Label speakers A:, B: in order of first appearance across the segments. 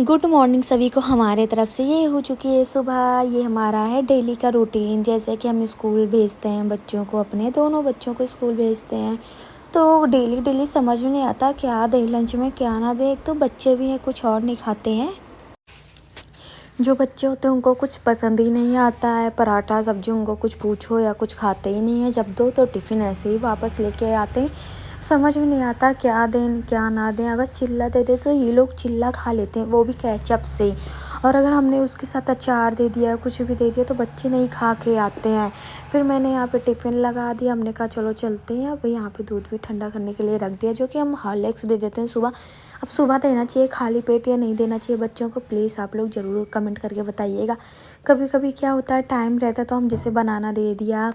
A: Good morning सभी को हमारे तरफ से। ये हो चुकी है सुबह। ये हमारा है डेली का रूटीन। जैसे कि हम स्कूल भेजते हैं बच्चों को, अपने दोनों बच्चों को स्कूल भेजते हैं, तो डेली डेली समझ में नहीं आता क्या दें लंच में क्या ना दें। एक तो बच्चे भी हैं, कुछ और नहीं खाते हैं। जो बच्चे होते हैं उनको कुछ पसंद ही नहीं आता है। पराठा सब्जी उनको कुछ पूछो या कुछ खाते ही नहीं है। जब दो तो टिफ़िन ऐसे ही वापस लेके आते हैं। समझ में नहीं आता क्या दें क्या ना दें। अगर चिल्ला दे दे तो ये लोग चिल्ला खा लेते हैं, वो भी केचप से। और अगर हमने उसके साथ अचार दे दिया, कुछ भी दे दिया, तो बच्चे नहीं खा के आते हैं। फिर मैंने यहाँ पे टिफ़िन लगा दिया। हमने कहा चलो चलते हैं। अब यहाँ पे दूध भी ठंडा करने के लिए रख दिया, जो कि हम हॉर्लिक्स दे देते हैं सुबह। अब सुबह देना चाहिए खाली पेट या नहीं देना चाहिए बच्चों को, प्लीज़ आप लोग ज़रूर कमेंट करके बताइएगा। कभी कभी क्या होता है, टाइम रहता है तो हम जैसे बनाना दे दिया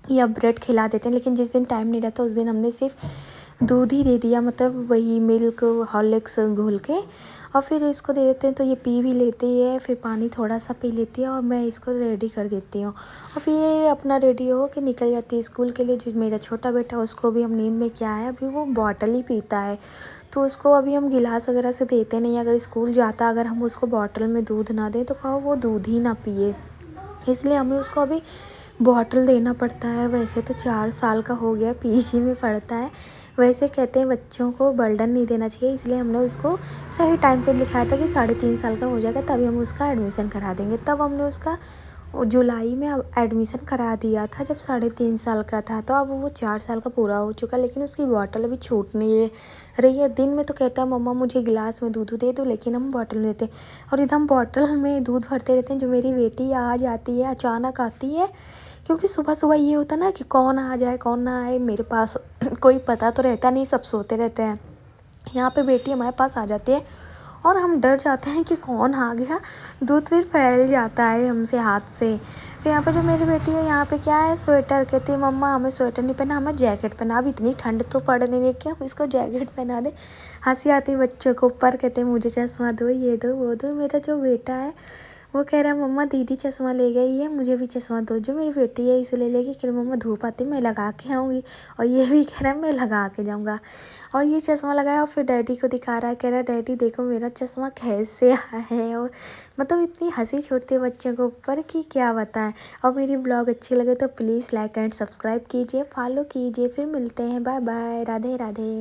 A: या ब्रेड खिला देते हैं, लेकिन जिस दिन टाइम नहीं रहता उस दिन हमने सिर्फ दूध ही दे दिया, मतलब वही मिल्क हॉर्लिक्स घोल के, और फिर इसको दे देते हैं। तो ये पी भी लेती है, फिर पानी थोड़ा सा पी लेती है, और मैं इसको रेडी कर देती हूँ। और फिर अपना रेडी हो के निकल जाती है स्कूल के लिए। जो मेरा छोटा बेटा उसको भी हम नींद में क्या है, अभी वो बॉटल ही पीता है, तो उसको अभी हम गिलास वगैरह से देते नहीं। अगर स्कूल जाता, अगर हम उसको बॉटल में दूध ना दें तो कहो वो दूध ही ना पिए, इसलिए हमें उसको अभी बॉटल देना पड़ता है। वैसे तो 4 साल का हो गया, पीजी में पढ़ता है। वैसे कहते हैं बच्चों को बर्डन नहीं देना चाहिए, इसलिए हमने उसको सही टाइम पे लिखाया था कि 3.5 साल का हो जाएगा तभी हम उसका एडमिशन करा देंगे। तब हमने उसका जुलाई में एडमिशन करा दिया था, जब 3.5 साल का था। तो अब वो 4 साल का पूरा हो चुका, लेकिन उसकी बॉटल अभी छूट नहीं रही है। दिन में तो कहता है मम्मा मुझे गिलास में दूध दे दो, लेकिन हम बॉटल में देते। और इधर हम बॉटल में दूध भरते रहते हैं। जो मेरी बेटी आ जाती है, अचानक आती है, क्योंकि सुबह सुबह ये होता है ना कि कौन आ जाए कौन ना आए, मेरे पास कोई पता तो रहता नहीं, सब सोते रहते हैं। यहाँ पे बेटी हमारे पास आ जाती है और हम डर जाते हैं कि कौन आ गया। दूध फिर फैल जाता है हमसे हाथ से। फिर यहाँ पे जो मेरी बेटी है, यहाँ पे क्या है, स्वेटर, कहती है मम्मा हमें स्वेटर नहीं पहना, हमें जैकेट पहना। अब इतनी ठंड तो पड़ रही है कि हम इसको जैकेट पहना दे। हंसी आती है बच्चों को ऊपर, कहते हैं मुझे चश्मा दो, ये दो वो दो। मेरा जो बेटा है वो कह रहा है मम्मा दीदी चश्मा ले गई है, मुझे भी चश्मा दो। जो मेरी बेटी है इसे ले लेगी, कह रही मम्मा धूप आती मैं लगा के आऊँगी। और ये भी कह रहा है मैं लगा के जाऊँगा। और ये चश्मा लगाया और फिर डैडी को दिखा रहा है, कह रहा है डैडी देखो मेरा चश्मा कैसे आया है। और मतलब इतनी हंसी छूटती है बच्चों को ऊपर कि क्या बताएं। और मेरी ब्लॉग अच्छी लगे तो प्लीज़ लाइक एंड सब्सक्राइब कीजिए, फॉलो कीजिए। फिर मिलते हैं, बाय बाय, राधे राधे।